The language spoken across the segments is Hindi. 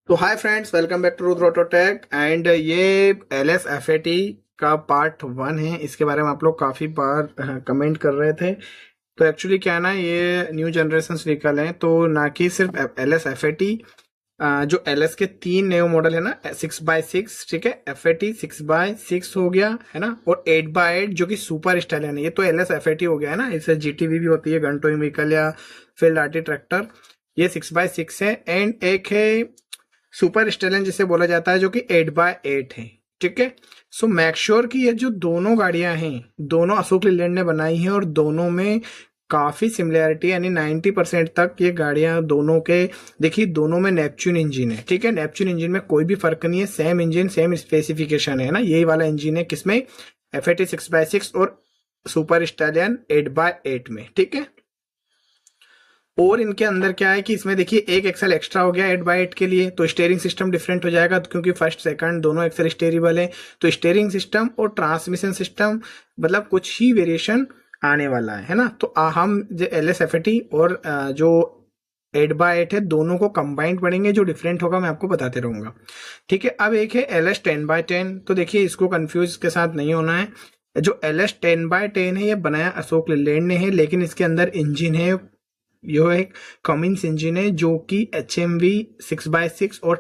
तो hi friends, welcome back to Rudra Autotech. And ये LS-FAT का पार्ट 1 है। इसके बारे में आप लोग काफ़ी बार कमेंट कर रहे थे। तो एक्चुअली क्या है ना, ये न्यू जनरेशन व्हीकल हैं, तो ना कि सिर्फ LS-FAT, जो LS के 3 नए मॉडल है ना, 6x6, ठीक है, FAT 6x6 हो गया है ना, और 8x8 जो कि सुपर स्टाइलियन है। ये तो LS-FAT हो गया है ना, इसे GTV भी होती है, गन टोइंग व्हीकल या फील्ड आर्टी ट्रैक्टर। ये 6x6 है। एंड एक है सुपर स्टेलन जिसे बोला जाता है, जो कि 8x8 है, ठीक है। सो मेक श्योर कि ये जो दोनों गाड़ियां हैं, दोनों अशोक लीलैंड ने बनाई हैं और दोनों में काफी सिमिलैरिटी, यानी 90% तक ये गाड़ियां दोनों के, देखिए दोनों में नेपच्यून इंजन है, ठीक है। नेपच्यून इंजन में कोई भी फर्क नहीं है, सेम इंजन सेम स्पेसिफिकेशन है ना, यही वाला इंजन है किसमें, FAT 6x6 और सुपर स्टालियन 8x8 में, ठीक है। और इनके अंदर क्या है कि इसमें देखिए एक एक्सल एक्स्ट्रा हो गया 8x8 के लिए, तो स्टीयरिंग सिस्टम डिफरेंट हो जाएगा, क्योंकि फर्स्ट सेकंड दोनों एक्सल स्टेयरेबल है। तो स्टीयरिंग सिस्टम और ट्रांसमिशन सिस्टम मतलब कुछ ही वेरिएशन आने वाला है ना। तो हम जो LS-FAT और जो 8x8 है, दोनों को कंबाइंड पढ़ेंगे। जो डिफरेंट होगा मैं आपको बताते रहूंगा, ठीक है। अब एक है LS 10x10, तो देखिए इसको कंफ्यूज के साथ नहीं होना है। जो LS 10x10 है, ये बनाया अशोक लीलैंड ने है, लेकिन इसके अंदर इंजन है, यह एक कमिंस इंजन है, जो कि HMV 6x6 और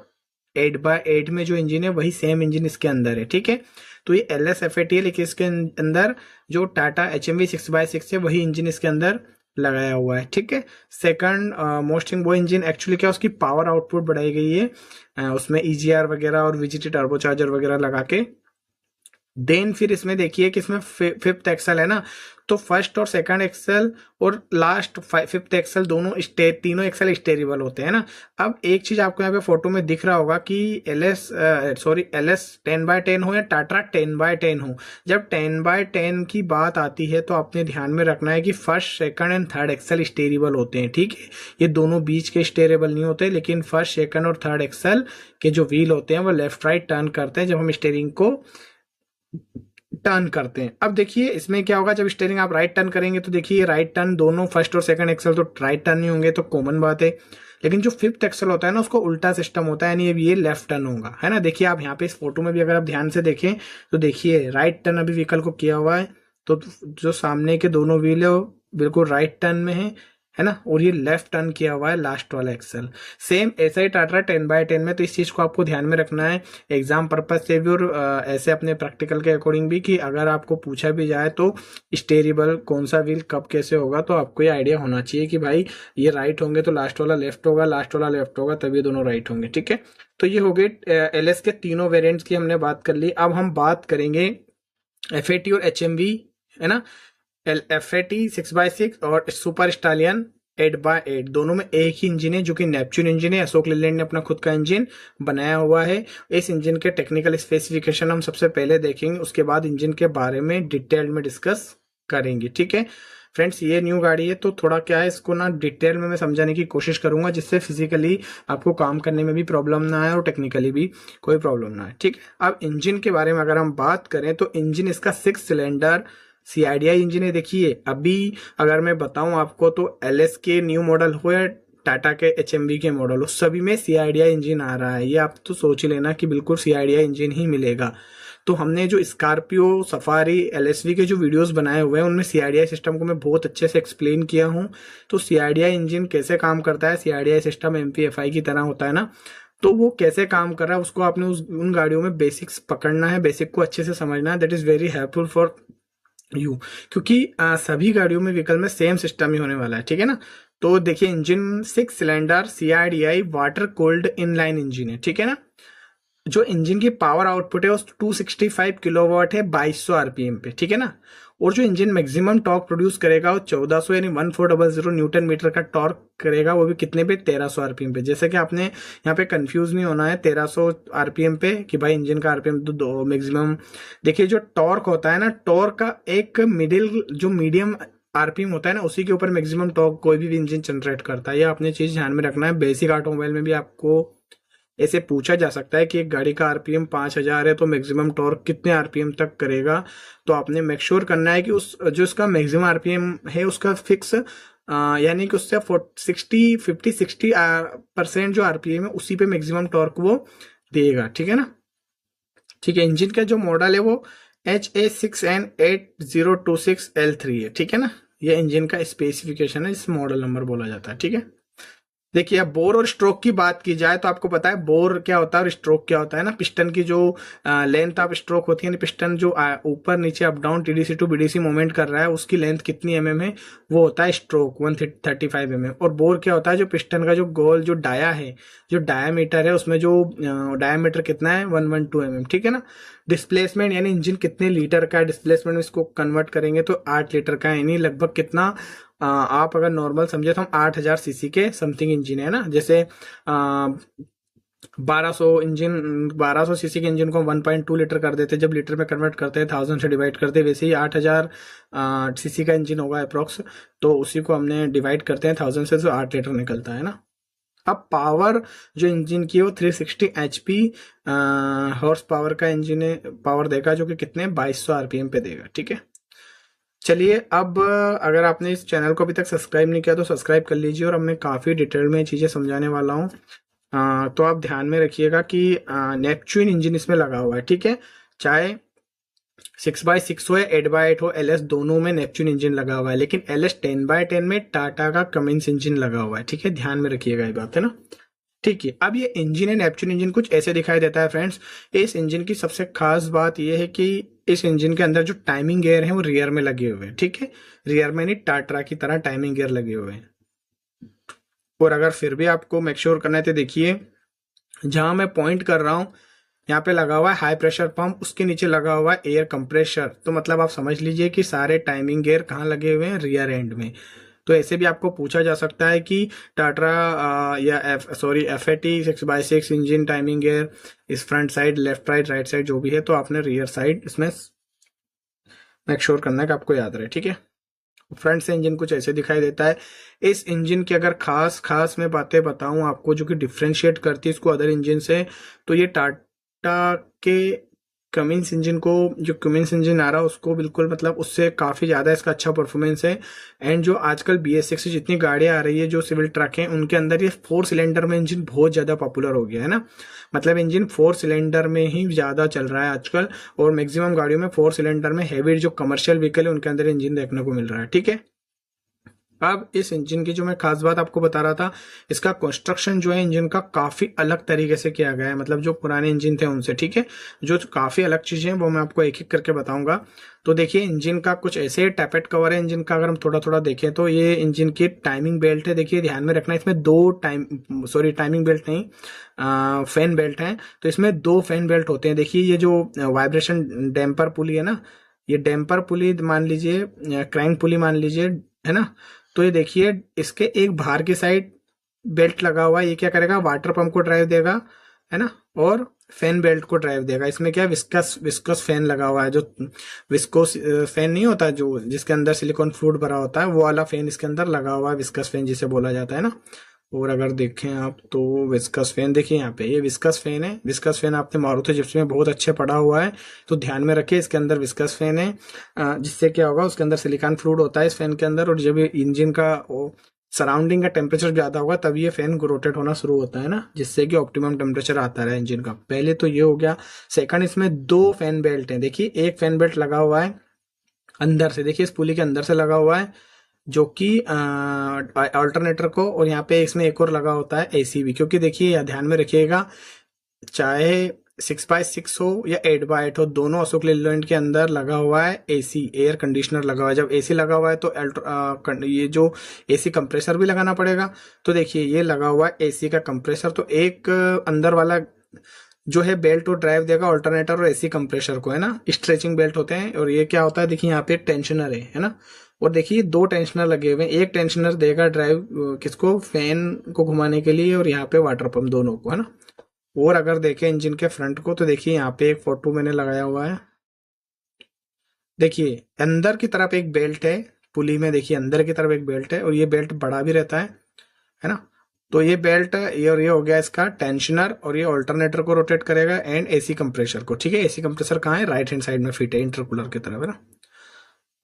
8x8 में जो इंजन है वही सेम इंजन इसके अंदर है, ठीक है। तो ये LS-FAT है, लेकिन इसके अंदर जो टाटा HMV 6x6 है वही इंजन इसके अंदर लगाया हुआ है, ठीक है। सेकंड मोस्ट वो इंजन एक्चुअली क्या, उसकी पावर आउटपुट बढ़ाई गई है, उसमें EGR वगैरह और VGT टर्बोचार्जर वगैरह लगा के। देन फिर इसमें देखिए कि इसमें फिफ्थ एक्सल है ना, तो फर्स्ट और सेकंड एक्सल और लास्ट फिफ्थ एक्सल दोनों तीनों एक्सल स्टेरेबल होते हैं ना। अब एक चीज आपको यहाँ पे फोटो में दिख रहा होगा कि LS 10x10 हो या टाटा 10x10 हो, जब 10x10 की बात आती है तो आपने ध्यान में रखना है कि first second and third axle steerable होते हैं, ठीक है। ये दोनों बीच के स्टेरेबल नहीं होते, लेकिन फर्स्ट सेकंड और थर्ड एक्सल के जो व्हील होते हैं वो लेफ्ट राइट टर्न करते हैं जब हम स्टेयरिंग को टर्न करते हैं। अब देखिए इसमें क्या होगा, जब स्टीयरिंग आप राइट टर्न करेंगे तो देखिए राइट टर्न दोनों फर्स्ट और सेकंड एक्सल तो राइट टर्न नहीं होंगे, तो कॉमन बात है। लेकिन जो फिफ्थ एक्सल होता है ना, उसको उल्टा सिस्टम होता है, यानी ये लेफ्ट टर्न होगा, है ना। देखिए आप यहाँ पे इस फोटो में भी अगर आप ध्यान से देखें तो देखिए राइट टर्न अभी व्हीकल को किया हुआ है, तो जो सामने के दोनों व्हील है वो बिल्कुल राइट टर्न में है ना, और ये लेफ्ट टर्न किया हुआ है लास्ट वाला एक्सल। सेम ऐसा ही टाटा 10x10 में, तो इस चीज को आपको ध्यान में रखना है एग्जाम पर्पज से भी, और ऐसे अपने प्रैक्टिकल के अकॉर्डिंग भी, कि अगर आपको पूछा भी जाए तो स्टेयरेबल कौन सा व्हील कब कैसे होगा, तो आपको ये आइडिया होना चाहिए कि भाई ये राइट होंगे तो लास्ट वाला लेफ्ट होगा, लास्ट वाला लेफ्ट होगा तभी दोनों राइट होंगे, ठीक है। तो ये हो गए LS के तीनों वेरिएंट्स की हमने बात कर ली। अब हम बात करेंगे FAT और HMV, है ना। FAT 6x6 और सुपर स्टालियन 8x8, दोनों में एक ही इंजन है, जो कि नेपच्यून इंजन है। अशोक लीलैंड ने अपना खुद का इंजन बनाया हुआ है। इस इंजन के टेक्निकल स्पेसिफिकेशन हम सबसे पहले देखेंगे, उसके बाद इंजन के बारे में डिटेल में डिस्कस करेंगे, ठीक है। फ्रेंड्स ये न्यू गाड़ी है, तो थोड़ा क्या है, इसको ना डिटेल में मैं समझाने की कोशिश करूंगा, जिससे फिजिकली आपको काम करने में भी प्रॉब्लम ना आए और टेक्निकली भी कोई प्रॉब्लम ना आए, ठीक है। अब इंजन के बारे में अगर हम बात करें तो इंजन इसका 6 सिलेंडर CIDI इंजन है। देखिए अभी अगर मैं बताऊं आपको, तो LS के न्यू मॉडल हो या टाटा के HMV के मॉडल हो, सभी में CIDI इंजन आ रहा है। ये आप तो सोच ही लेना कि बिल्कुल CIDI इंजन ही मिलेगा। तो हमने जो स्कॉर्पियो, सफारी, LSV के जो वीडियोस बनाए हुए हैं उनमें CIDI सिस्टम को मैं बहुत अच्छे से एक्सप्लेन किया हूँ। तो CIDI इंजन कैसे काम करता है, CIDI सिस्टम MPFI की तरह होता है ना, तो वो कैसे काम कर रहा है उसको आपने उन गाड़ियों में बेसिक्स पकड़ना है, बेसिक को अच्छे से समझना है। That is very helpful for you, क्योंकि सभी गाड़ियों में व्हीकल में सेम सिस्टम ही होने वाला है, ठीक है ना। तो देखिए engine 6 cylinder CIDI water cold inline engine है, ठीक है ना। जो इंजन की पावर आउटपुट है वो 265 किलोवाट है 2200 RPM पे, ठीक है ना। और जो इंजन मैक्सिमम टॉर्क प्रोड्यूस करेगा वो 1400 यानी 1400 न्यूटन मीटर का टॉर्क करेगा, वो भी कितने पे, 1300 RPM पे। जैसे कि आपने यहाँ पे कंफ्यूज नहीं होना है 1300 RPM पे कि भाई इंजन का RPM तो दो मैक्सिमम। देखिए जो टॉर्क होता है ना, टॉर्क का एक जो मीडियम RPM होता है ना, उसी के ऊपर मैक्सिमम टॉर्क कोई भी इंजन जनरेट करता है। ये आपने चीज ध्यान में रखना है। बेसिक ऑटोमोबाइल में भी आपको ऐसे पूछा जा सकता है कि एक गाड़ी का RPM 5000 है तो मैक्सिमम टॉर्क कितने RPM तक करेगा। तो आपने मेक श्योर करना है कि उस जो इसका मैक्सिमम RPM है उसका फिक्स यानी कि उससे 50-60% जो आरपीएम है उसी पे मैक्सिमम टॉर्क वो देगा, ठीक है ना। ठीक है, इंजन का जो मॉडल है वो HA6N8026L3 है, ठीक है ना। ये इंजन का स्पेसिफिकेशन है, इस मॉडल नंबर बोला जाता है, ठीक है। देखिए, अब बोर और स्ट्रोक की बात की जाए तो आपको पता है बोर क्या होता है और स्ट्रोक क्या होता है ना। पिस्टन की जो लेंथ ऑफ स्ट्रोक होती है, पिस्टन जो ऊपर नीचे up down TDC to BDC movement कर रहा है उसकी लेंथ कितनी एमएम है, वो होता है स्ट्रोक 135 एमएम। और बोर क्या होता है, जो पिस्टन का जो गोल जो डाया है, जो डायामीटर है, उसमें जो डायामीटर कितना है 112 एमएम, ठीक है ना। डिस्प्लेसमेंट यानी इंजन कितने लीटर का है, डिस्प्लेसमेंट में इसको कन्वर्ट करेंगे तो 8 लीटर का है, यानी लगभग कितना आप अगर नॉर्मल समझे तो हम 8000 सीसी के समथिंग इंजन है ना। जैसे 1200 सीसी के इंजन को 1.2 लीटर कर देते, जब लीटर में कन्वर्ट करते हैं 1000 से डिवाइड करते हैं, वैसे ही 8000 सीसी का इंजन होगा अप्रोक्स, तो उसी को हमने डिवाइड करते हैं 1000 से, तो 8 लीटर निकलता है ना। अब पावर जो इंजन की है वो 360 एचपी हॉर्स पावर का इंजन है, पावर देगा, जो कि कितने 2200 आरपीएम पे देगा, ठीक है। चलिए, अब अगर आपने इस चैनल को अभी तक सब्सक्राइब नहीं किया तो सब्सक्राइब कर लीजिए, और अब मैं काफ़ी डिटेल में चीज़ें समझाने वाला हूँ। तो आप ध्यान में रखिएगा कि नेपच्यून इंजन इसमें लगा हुआ है, ठीक है। चाहे 6x6 हो या 8x8 हो, एलएस दोनों में नेपच्यून इंजन लगा हुआ है, लेकिन एलएस 10x10 में टाटा का कमिंस इंजन लगा हुआ है, ठीक है। ध्यान में रखिएगा ये बात, है ना। ठीक है, अब ये इंजन है नेपच्यून इंजन, कुछ ऐसे दिखाई देता है फ्रेंड्स। इस इंजन की सबसे खास बात यह है कि इस इंजन के अंदर जो टाइमिंग गियर है वो रियर में लगे हुए हैं, ठीक है। रियर में नहीं, टाटा की तरह टाइमिंग गियर लगे हुए हैं। और अगर फिर भी आपको मेक श्योर करना है तो देखिए, जहां मैं पॉइंट कर रहा हूं यहाँ पे लगा हुआ है हाई प्रेशर पंप, उसके नीचे लगा हुआ है एयर कंप्रेशर। तो मतलब आप समझ लीजिए कि सारे टाइमिंग गियर कहाँ लगे हुए हैं, रियर एंड में। तो ऐसे भी आपको पूछा जा सकता है कि टाटा या FAT 6x6 engine timing gear इस front side, left right side जो भी है, तो आपने रियर साइड इसमें मेक श्योर करना है कि आपको याद रहे, ठीक है। फ्रंट से इंजन कुछ ऐसे दिखाई देता है। इस इंजन की अगर खास मैं बातें बताऊं आपको जो कि डिफ्रेंशिएट करती है इसको अदर इंजन से, तो ये टाटा के कमिंस इंजन को, जो कमिंस इंजन आ रहा है उसको बिल्कुल मतलब उससे काफ़ी ज़्यादा इसका अच्छा परफॉर्मेंस है। एंड जो आजकल BS6 से जितनी गाड़ियां आ रही है जो सिविल ट्रक हैं, उनके अंदर ये 4 सिलेंडर में इंजन बहुत ज़्यादा पॉपुलर हो गया है ना। मतलब इंजन 4 सिलेंडर में ही ज़्यादा चल रहा है आजकल, और मैक्सिमम गाड़ियों में 4 सिलेंडर में हैवी जो कमर्शियल व्हीकल है उनके अंदर इंजन देखने को मिल रहा है, ठीक है। अब इस इंजन की जो मैं खास बात आपको बता रहा था, इसका कंस्ट्रक्शन जो है इंजन का काफी अलग तरीके से किया गया है, मतलब जो पुराने इंजन थे उनसे, ठीक है। जो काफी अलग चीजें हैं वो मैं आपको एक एक करके बताऊंगा। तो देखिए, इंजन का कुछ ऐसे टैपेट कवर है इंजन का, अगर हम थोड़ा थोड़ा देखें तो ये इंजन की टाइमिंग बेल्ट है। देखिए, ध्यान में रखना, इसमें टाइमिंग बेल्ट नहीं, फैन बेल्ट है। तो इसमें 2 फैन बेल्ट होते हैं। देखिए, ये जो वाइब्रेशन डैम्पर पुली है ना, ये डैम्पर पुली मान लीजिए, क्रैंक पुली मान लीजिए, है ना। तो ये देखिए, इसके एक बाहर की साइड बेल्ट लगा हुआ है, ये क्या करेगा, वाटर पंप को ड्राइव देगा, है ना, और फैन बेल्ट को ड्राइव देगा। इसमें क्या विस्कस फैन लगा हुआ है, जो विस्कोस फैन नहीं होता जो जिसके अंदर सिलिकॉन फ्लूइड भरा होता है, वो वाला फैन इसके अंदर लगा हुआ है, विस्कस फैन जिसे बोला जाता है ना। और अगर देखें आप तो विस्कस फैन, देखिए यहाँ पे ये विस्कस फैन है। विस्कस फैन आपने मारुति जिप्स में बहुत अच्छे पढ़ा हुआ है, तो ध्यान में रखिए, इसके अंदर विस्कस फैन है। जिससे क्या होगा, उसके अंदर सिलिकॉन फ्लूइड होता है इस फैन के अंदर, और जब इंजन का सराउंडिंग का टेम्परेचर ज्यादा होगा तब ये फैन रोटेट होना शुरू होता है ना, जिससे कि ऑप्टिमम टेम्परेचर आता है इंजन का। पहले तो ये हो गया। सेकंड, इसमें 2 फैन बेल्ट हैं। देखिए, एक फैन बेल्ट लगा हुआ है अंदर से, देखिए इस पुली के अंदर से लगा हुआ है, जो कि अल्टरनेटर को, और यहाँ पे इसमें एक और लगा होता है एसी भी। क्योंकि देखिए, ध्यान में रखिएगा, चाहे 6x6 हो या 8x8 हो, दोनों अशोक लेलैंड के अंदर लगा हुआ है एसी, एयर कंडीशनर लगा हुआ है। जब एसी लगा हुआ है तो ये जो एसी कंप्रेसर भी लगाना पड़ेगा। तो देखिए, ये लगा हुआ है एसी का कंप्रेसर, तो एक अंदर वाला जो है बेल्ट वो ड्राइव देगा अल्टरनेटर और एसी कंप्रेसर को, है ना। स्ट्रेचिंग बेल्ट होते हैं। और ये क्या होता है, देखिए यहाँ पे टेंशनर है ना। और देखिए, 2 टेंशनर लगे हुए हैं। एक टेंशनर देगा ड्राइव किसको, फैन को घुमाने के लिए, और यहाँ पे वाटर पंप दोनों को, है ना। और अगर देखें इंजन के फ्रंट को, तो देखिए यहाँ पे एक फोटो मैंने लगाया हुआ है। देखिए, अंदर की तरफ एक बेल्ट है पुली में, देखिए अंदर की तरफ एक बेल्ट है, और ये बेल्ट बड़ा भी रहता है ना। तो ये बेल्ट, ये और ये हो गया इसका टेंशनर, और ये अल्टरनेटर को रोटेट करेगा एंड एसी कंप्रेसर को, ठीक है। एसी कंप्रेसर कहाँ है, राइट हैंड साइड में फिट है, इंटरकूलर की तरफ, है ना।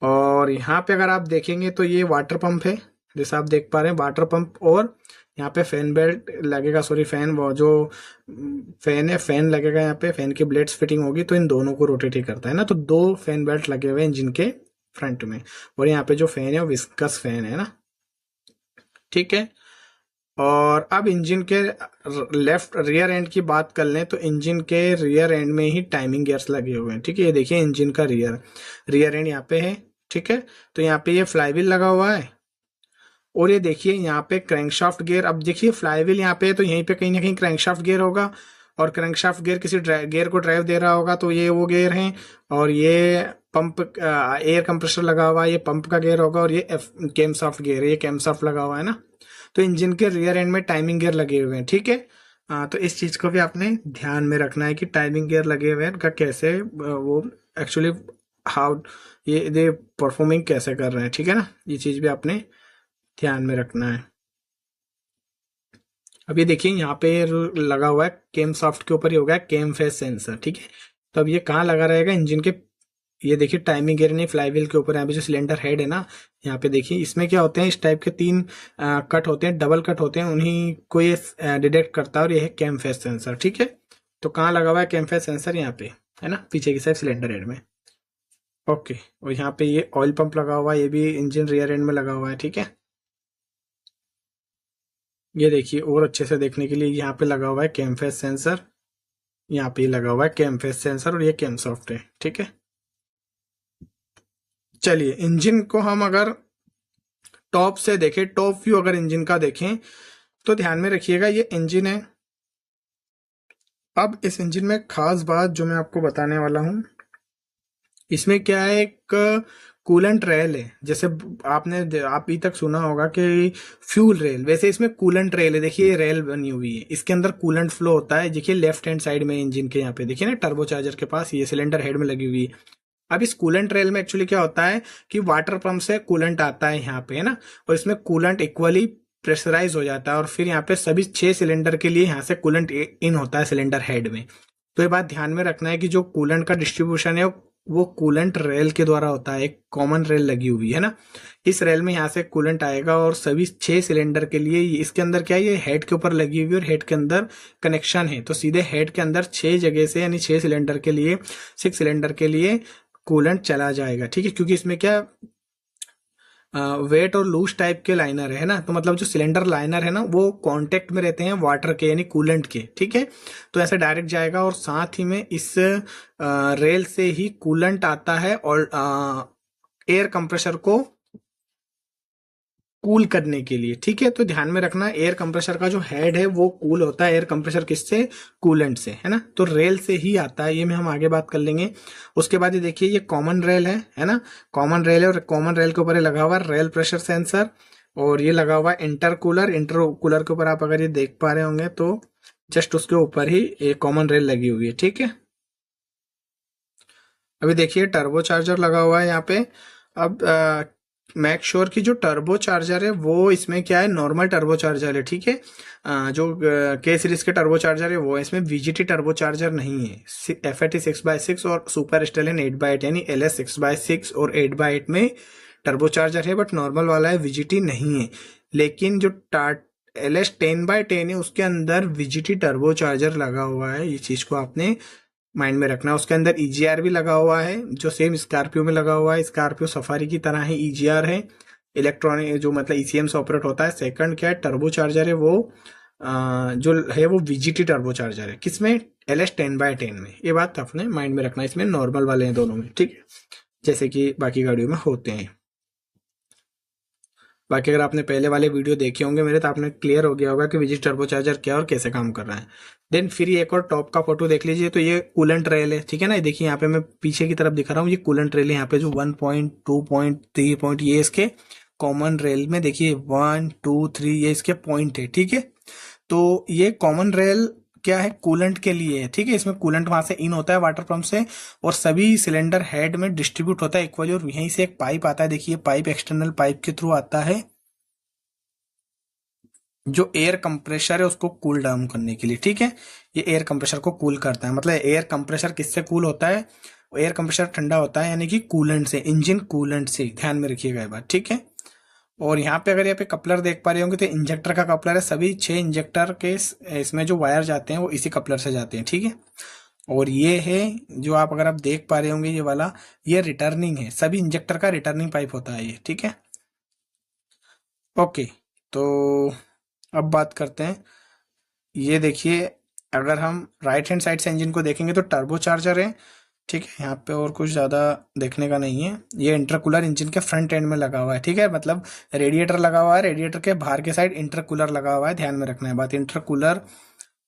और यहाँ पे अगर आप देखेंगे तो ये वाटर पंप है, जैसा आप देख पा रहे हैं वाटर पंप, और यहाँ पे फैन बेल्ट लगेगा, सॉरी फैन, वो जो फैन है फैन लगेगा, यहाँ पे फैन की ब्लेड्स फिटिंग होगी तो इन दोनों को रोटेट ही करता है ना। तो 2 फैन बेल्ट लगे हुए हैं इंजन के फ्रंट में, और यहाँ पे जो फैन है वो विस्कस फैन है ना, ठीक है। और अब इंजन के लेफ्ट रियर एंड की बात कर लें तो इंजन के रियर एंड में ही टाइमिंग गियर्स लगे हुए हैं, ठीक है। ये देखिए इंजन का रियर एंड यहाँ पे है, ठीक है। तो यहाँ पे ये फ्लाईव्हील लगा हुआ है, और ये देखिए यहाँ पे क्रैंकशाफ्ट गियर। अब देखिए फ्लाईव्हील यहाँ पे है तो यहीं पे कहीं ना कहीं क्रैंकशाफ्ट गियर होगा, और क्रैंकशाफ्ट गियर किसी गियर को ड्राइव दे रहा होगा, तो ये वो गियर हैं। और ये पंप एयर कंप्रेसर लगा हुआ है, ये पंप का गियर होगा, और ये कैम सॉफ्ट गियर है, ये कैम सॉफ्ट लगा हुआ है ना। तो इंजन के रियर एंड में टाइमिंग गियर लगे हुए हैं, ठीक है। तो इस चीज को भी आपने ध्यान में रखना है कि टाइमिंग गियर लगे हुए हैं, उनका कैसे वो एक्चुअली हाउ ये दे परफॉर्मिंग कैसे कर रहे हैं, ठीक है ना। ये चीज भी आपने ध्यान में रखना है। अब ये देखिए यहाँ पे लगा हुआ है केम सॉफ्ट के ऊपर ही होगा केम फेस सेंसर, ठीक है। तो अब ये कहाँ लगा रहेगा, इंजन के, ये देखिए टाइमिंग गियर नहीं फ्लाईव्हील के ऊपर, यहाँ पे जो सिलेंडर हेड है ना, यहाँ पे देखिए इसमें क्या होते हैं, इस टाइप के 3 कट होते हैं, डबल कट होते हैं, उन्हीं को ये डिटेक्ट करता है, और ये है कैम फेस सेंसर, ठीक है। तो कहाँ लगा हुआ है कैम फेस सेंसर, यहाँ पे है ना, पीछे की साइड सिलेंडर हेड में, ओके। और यहाँ पे ये ऑयल पंप लगा हुआ है, ये भी इंजन रियर एंड में लगा हुआ है, ठीक है। ये देखिए और अच्छे से देखने के लिए यहाँ पे लगा हुआ है कैम फेस सेंसर, यहाँ पे लगा हुआ है कैम फेस सेंसर, और ये कैम सॉफ्ट है, ठीक है। चलिए इंजन को हम अगर टॉप से देखें, टॉप व्यू अगर इंजन का देखें, तो ध्यान में रखिएगा ये इंजन है। अब इस इंजन में खास बात जो मैं आपको बताने वाला हूं, इसमें क्या है, एक कूलेंट रेल है। जैसे आपने आप अभी तक सुना होगा कि फ्यूल रेल, वैसे इसमें कूलेंट रेल है। देखिए ये रेल बनी हुई है, इसके अंदर कूलेंट फ्लो होता है। देखिए लेफ्ट हैंड साइड में इंजन के यहाँ पे देखिए ना, टर्बोचार्जर के पास ये सिलेंडर हेड में लगी हुई है। अब इस कूलेंट रेल में एक्चुअली क्या होता है कि वाटर पंप से कूलेंट आता है यहाँ पे, है ना, और इसमें कूलेंट इक्वली प्रेशराइज हो जाता है, और फिर यहाँ पे सभी 6 सिलेंडर के लिए यहाँ से कूलेंट इन होता है सिलेंडर हेड में। तो ये बात ध्यान में रखना है कि जो कूलेंट का डिस्ट्रीब्यूशन है वो कूलेंट रेल के द्वारा होता है, एक कॉमन रेल लगी हुई है ना। इस रेल में यहाँ से कूलेंट आएगा, और सभी 6 सिलेंडर के लिए इसके अंदर क्या है, ये हेड के ऊपर लगी हुई है, और हेड के अंदर कनेक्शन है। तो सीधे हेड के अंदर 6 जगह से, यानी 6 सिलेंडर के लिए, 6 सिलेंडर के लिए कूलेंट चला जाएगा, ठीक है। क्योंकि इसमें क्या वेट और लूज टाइप के लाइनर है ना, तो मतलब जो सिलेंडर लाइनर है ना वो कांटेक्ट में रहते हैं वाटर के, यानी कूलेंट के, ठीक है। तो ऐसे डायरेक्ट जाएगा, और साथ ही में इस रेल से ही कूलेंट आता है, और एयर कंप्रेसर को कूल करने के लिए, ठीक है। तो ध्यान में रखना एयर कंप्रेसर का जो हेड है वो कूल होता है, एयर कंप्रेसर किससे, कूलेंट से, है ना। तो रेल से ही आता है, ये में हम आगे बात कर लेंगे। उसके बाद ये देखिए ये कॉमन रेल है ना, कॉमन रेल है, और कॉमन रेल के ऊपर लगा हुआ है रेल प्रेशर सेंसर, और ये लगा हुआ है इंटरकूलर के ऊपर, आप अगर ये देख पा रहे होंगे तो जस्ट उसके ऊपर ही एक कॉमन रेल लगी हुई है, ठीक है। अभी देखिए टर्बो चार्जर लगा हुआ है यहाँ पे। अब मैक श्योर की जो टर्बो चार्जर है वो इसमें क्या है, नॉर्मल टर्बो चार्जर है, ठीक है। जो के सीरीज के टर्बो चार्जर है वो है, इसमें वीजीटी टर्बो चार्जर नहीं है। FAT 6x6 और सुपर स्टेलियन 8x8 यानी LS 6x6 और 8x8 में टर्बो चार्जर है, बट नॉर्मल वाला है वीजीटी नहीं है। लेकिन जो LS 10x10 है उसके अंदर वीजीटी टर्बो चार्जर लगा हुआ है, ये चीज को आपने माइंड में रखना। उसके अंदर EGR भी लगा हुआ है, जो सेम स्कॉर्पियो में लगा हुआ है। स्कॉर्पियो सफारी की तरह ही EGR है, इलेक्ट्रॉनिक जो मतलब ECM से ऑपरेट होता है। सेकंड क्या है, टर्बो चार्जर है वो जो है वो VGT टर्बो चार्जर है, किसमें, LS 10x10 में। ये बात अपने माइंड में रखना, इसमें नॉर्मल वाले हैं दोनों में, ठीक है, जैसे कि बाकी गाड़ियों में होते हैं। बाकी अगर आपने पहले वाले वीडियो देखे होंगे मेरे, तो आपने क्लियर हो गया होगा कि VGT टर्बो चार्जर क्या और कैसे काम कर रहा है। देन फिर ये एक और टॉप का फोटो देख लीजिए, तो ये कूलेंट रेल है, ठीक है ना। ये देखिए यहाँ पे मैं पीछे की तरफ दिखा रहा हूँ, ये कूलेंट रेल है। यहाँ पे जो 1.2.3 ये इसके कॉमन रेल में देखिए 1 2 3 ये इसके पॉइंट है, ठीक है। तो ये कॉमन रेल क्या है, कूलेंट के लिए है, ठीक है। इसमें कूलेंट वहां से इन होता है वाटर पंप से, और सभी सिलेंडर हेड में डिस्ट्रीब्यूट होता है इक्वली, और यहीं से एक पाइप आता है। देखिए पाइप एक्सटर्नल पाइप के थ्रू आता है, जो एयर कंप्रेसर है उसको कूल डाउन करने के लिए, ठीक है। ये एयर कंप्रेसर को कूल करता है, मतलब एयर कंप्रेसर किससे कूल होता है, एयर कंप्रेसर ठंडा होता है यानी कि कूलेंट से, इंजन कूलेंट से, ध्यान में रखिएगा ये बात, ठीक है। और यहाँ पे अगर यहाँ पे कपलर देख पा रहे होंगे तो इंजेक्टर का कपलर है, सभी 6 इंजेक्टर के इसमें जो वायर जाते हैं वो इसी कपलर से जाते हैं, ठीक है। और ये है जो आप अगर आप देख पा रहे होंगे ये वाला, ये रिटर्निंग है, सभी इंजेक्टर का रिटर्निंग पाइप होता है ये, ठीक है। ओके, तो अब बात करते हैं, ये देखिए अगर हम राइट हैंड साइड से इंजन को देखेंगे तो टर्बो चार्जर है, ठीक है। यहाँ पे और कुछ ज़्यादा देखने का नहीं है। ये इंटरकूलर इंजन के फ्रंट एंड में लगा हुआ है, ठीक है, मतलब रेडिएटर लगा हुआ है, रेडिएटर के बाहर के साइड इंटरकूलर लगा हुआ है, ध्यान में रखना है बात। इंटरकूलर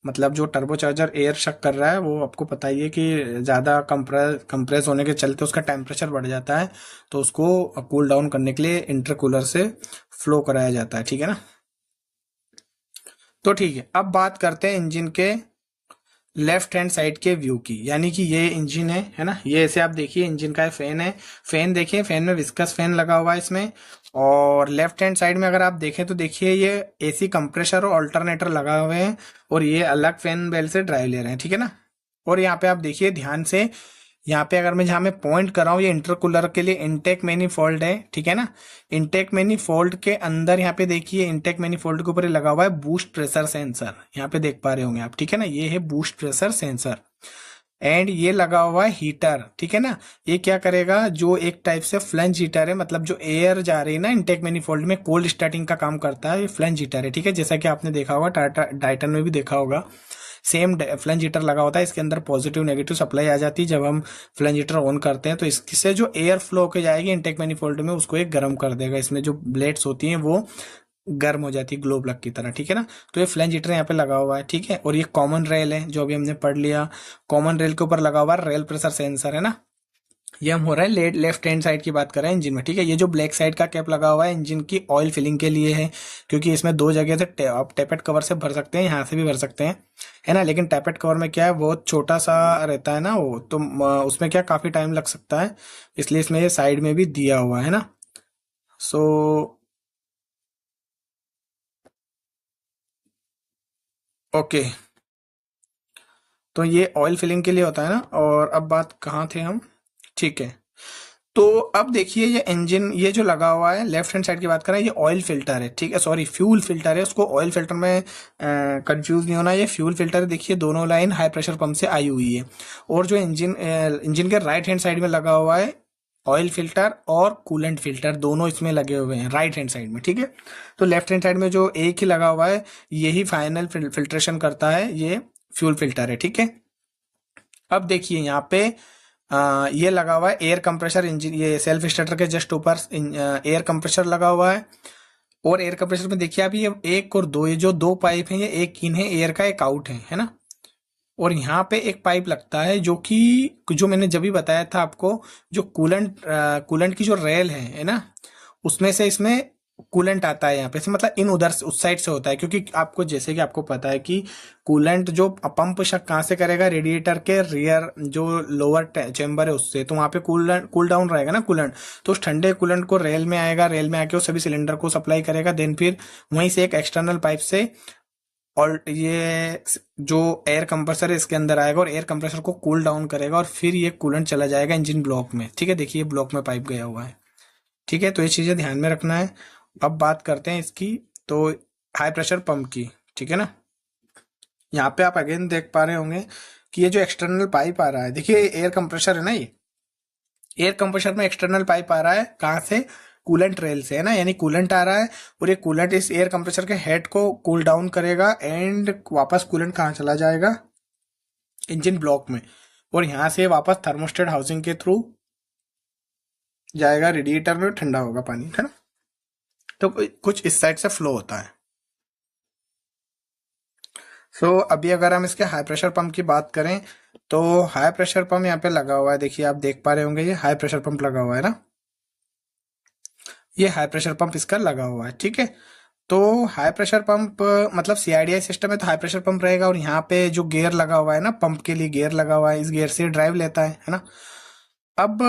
मतलब जो टर्बो चार्जर एयर शक कर रहा है वो आपको पता ही है कि ज़्यादा कंप्रेस होने के चलते उसका टेम्परेचर बढ़ जाता है, तो उसको कूल डाउन करने के लिए इंटरकूलर से फ्लो कराया जाता है, ठीक है ना। तो ठीक है, अब बात करते हैं इंजन के लेफ्ट हैंड साइड के व्यू की, यानी कि ये इंजन है ना, ये ऐसे आप देखिए इंजन का फैन है, फैन देखिए, फैन में विस्कस फैन लगा हुआ है इसमें। और लेफ्ट हैंड साइड में अगर आप देखें तो देखिए ये एसी कंप्रेसर और अल्टरनेटर लगा हुए हैं, और ये अलग फैन बेल से ड्राइव ले रहे हैं, ठीक है ना। और यहाँ पे आप देखिए ध्यान से, यहाँ पे अगर मैं जहाँ मैं पॉइंट कर रहा हूँ ये इंटरकूलर के लिए इनटेक मैनिफोल्ड है, ठीक है ना। इनटेक मैनिफोल्ड के अंदर यहाँ पे देखिए इनटेक मैनिफोल्ड के ऊपर ये लगा हुआ है बूस्ट प्रेशर सेंसर, यहाँ पे देख पा रहे होंगे आप, ठीक है ना, ये है बूस्ट प्रेशर सेंसर। एंड ये लगा हुआ है हीटर, ठीक है ना। ये क्या करेगा, जो एक टाइप से फ्लंज हीटर है, मतलब जो एयर जा रही है ना इनटेक मैनिफोल्ड में, कोल्ड स्टार्टिंग का काम करता है, ये फ्लंज हीटर है, ठीक है। जैसा कि आपने देखा होगा टाटा डाइटन में भी देखा होगा, सेम फ्लंज हीटर लगा होता है, इसके अंदर पॉजिटिव नेगेटिव सप्लाई आ जाती है। जब हम फ्लंज हीटर ऑन करते हैं तो इससे जो एयर फ्लो होकर जाएगी इनटेक मैनिफोल्ड में उसको एक गर्म कर देगा, इसमें जो ब्लेड्स होती हैं वो गर्म हो जाती है ग्लो प्लग की तरह, ठीक है ना। तो ये फ्लैंज हीटर यहाँ पे लगा हुआ है, ठीक है। और ये कॉमन रेल है जो अभी हमने पढ़ लिया, कॉमन रेल के ऊपर लगा हुआ है रेल प्रेशर सेंसर, है ना। ये हम हो रहा है लेफ्ट हैंड साइड की बात कर रहे हैं इंजन में, ठीक है। ये जो ब्लैक साइड का कैप लगा हुआ है इंजन की ऑयल फिलिंग के लिए है, क्योंकि इसमें दो जगह से आप टैपेट कवर से भर सकते हैं, यहाँ से भी भर सकते हैं, है ना। लेकिन टैपेट कवर में क्या है बहुत छोटा सा रहता है ना वो, तो उसमें क्या काफी टाइम लग सकता है, इसलिए इसमें ये साइड में भी दिया हुआ है ना। सो ओके, तो ये ऑयल फिलिंग के लिए होता है ना। और अब बात कहाँ थे हम, ठीक है। तो अब देखिए ये इंजन, ये जो लगा हुआ है लेफ्ट हैंड साइड की बात कर रहे हैं, ये ऑयल फिल्टर है, ठीक है, सॉरी फ्यूल फिल्टर है, उसको ऑयल फिल्टर में कंफ्यूज नहीं होना, ये फ्यूल फिल्टर है। देखिए दोनों लाइन हाई प्रेशर पंप से आई हुई है, और जो इंजन के राइट हैंड साइड में लगा हुआ है ऑयल फिल्टर और कूलेंट फिल्टर, दोनों इसमें लगे हुए हैं राइट हैंड साइड में, ठीक है। तो लेफ्ट हैंड साइड में जो एक ही लगा हुआ है यही फाइनल फिल्ट्रेशन करता है, ये फ्यूल फिल्टर है, ठीक है। अब देखिए यहाँ पे ये लगा हुआ है एयर कंप्रेसर इंजन, ये सेल्फ स्टार्टर के जस्ट ऊपर एयर कंप्रेसर लगा हुआ है। और एयर कंप्रेसर में देखिए आप ये एक और दो, ये जो दो पाइप हैं ये एक इन है एयर का, एक आउट है ना। और यहाँ पे एक पाइप लगता है जो कि जो मैंने जब भी बताया था आपको, जो कूलेंट की जो रेल है ना, उसमें से इसमें कूलेंट आता है यहाँ पे से, मतलब इन उधर से उस साइड से होता है, क्योंकि आपको जैसे कि आपको पता है कि कूलेंट जो पंप शक कहाँ से करेगा, रेडिएटर के रियर जो लोअर चेंबर है उससे, तो वहां पे कूल डाउन रहेगा ना कूलेंट, तो उस ठंडे कूलेंट को रेल में आएगा, रेल में आके वो सभी सिलेंडर को सप्लाई करेगा, देन फिर वहीं से एक एक्सटर्नल पाइप से और ये जो एयर कंप्रेसर है इसके अंदर आएगा और एयर कंप्रेसर को कूल डाउन करेगा, और फिर ये कूलेंट चला जाएगा इंजन ब्लॉक में, ठीक है। देखिए ब्लॉक में पाइप गया हुआ है, ठीक है। तो ये चीजें ध्यान में रखना है। अब बात करते हैं इसकी, तो हाई प्रेशर पंप की, ठीक है ना। यहाँ पे आप अगेन देख पा रहे होंगे कि ये जो एक्सटर्नल पाइप आ रहा है, देखिए एयर कंप्रेसर है ना, ये एयर कंप्रेसर में एक्सटर्नल पाइप आ रहा है कहाँ से, कूलेंट रेल से, है ना। यानी कूलेंट आ रहा है और ये कूलेंट इस एयर कंप्रेसर के हेड को कूल डाउन करेगा, एंड वापस कूलेंट कहाँ चला जाएगा, इंजन ब्लॉक में, और यहाँ से वापस थर्मोस्टेट हाउसिंग के थ्रू जाएगा रेडिएटर में, ठंडा होगा पानी, है ना। तो कुछ इस साइड से फ्लो होता है। सो अभी अगर हम इसके हाई प्रेशर पंप की बात करें तो हाई प्रेशर पंप यहाँ पे लगा हुआ है, देखिए आप देख पा रहे होंगे ये हाई प्रेशर पंप लगा हुआ है ना, ये हाई प्रेशर पंप इसका लगा हुआ है, ठीक है। तो हाई प्रेशर पंप मतलब सीआईडीआई सिस्टम है तो हाई प्रेशर पंप रहेगा, और यहाँ पे जो गियर लगा हुआ है ना, पंप के लिए गियर लगा हुआ है, इस गियर से ड्राइव लेता है ना। अब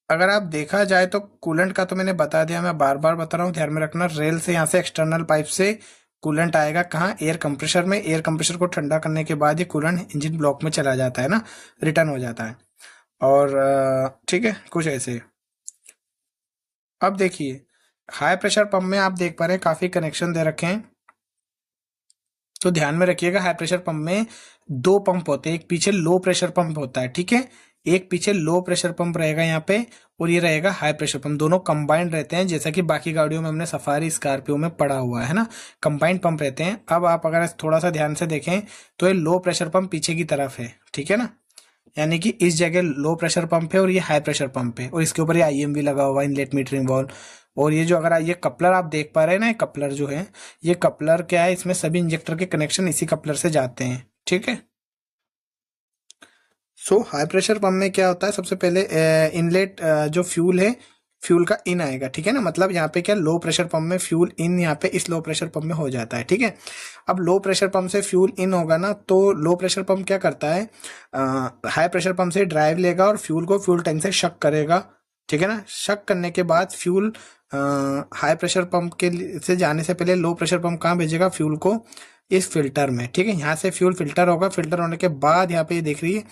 अगर आप देखा जाए तो कूलेंट का तो मैंने बता दिया, मैं बार बार बता रहा हूँ, ध्यान में रखना, रेल से यहाँ से एक्सटर्नल पाइप से कूलेंट आएगा कहाँ, एयर कंप्रेसर में, एयर कंप्रेसर को ठंडा करने के बाद ये कूलेंट इंजन ब्लॉक में चला जाता है ना, रिटर्न हो जाता है। और ठीक है, कुछ ऐसे। अब देखिए हाई प्रेशर पंप में आप देख पा रहे हैं काफी कनेक्शन दे रखे हैं, तो ध्यान में रखिएगा हाई प्रेशर पंप में दो पंप होते हैं, एक पीछे लो प्रेशर पंप होता है, ठीक है, एक पीछे लो प्रेशर पंप रहेगा यहाँ पे, और ये रहेगा हाई प्रेशर पंप, दोनों कंबाइंड रहते हैं, जैसा कि बाकी गाड़ियों में हमने सफारी स्कॉर्पियो में पड़ा हुआ है ना, कंबाइंड पंप रहते हैं। अब आप अगर थोड़ा सा ध्यान से देखें तो ये लो प्रेशर पंप पीछे की तरफ है, ठीक है ना, यानी कि इस जगह लो प्रेशर पंप है और ये हाई प्रेशर पंप है, और इसके ऊपर ये आईएमवी लगा हुआ है, इनलेट मीटरिंग वाल्व। और ये जो अगर ये कपलर आप देख पा रहे हैं ना, ये कपलर जो है, ये कपलर क्या है, इसमें सभी इंजेक्टर के कनेक्शन इसी कपलर से जाते हैं, ठीक है। सो हाई प्रेशर पंप में क्या होता है, सबसे पहले इनलेट जो फ्यूल है, फ्यूल का इन आएगा, ठीक है ना, मतलब यहाँ पे क्या लो प्रेशर पंप में फ्यूल इन यहाँ पे इस लो प्रेशर पंप में हो जाता है, ठीक है। अब लो प्रेशर पंप से फ्यूल इन होगा ना, तो लो प्रेशर पंप क्या करता है, हाई प्रेशर पंप से ड्राइव लेगा और फ्यूल को फ्यूल टैंक से शक करेगा, ठीक है ना, शक करने के बाद फ्यूल हाई प्रेशर पंप के से जाने से पहले लो प्रेशर पंप कहाँ भेजेगा, फ्यूल को इस फिल्टर में, ठीक है, यहाँ से फ्यूल फिल्टर होगा, फिल्टर होने के बाद यहाँ पे ये देख रही है,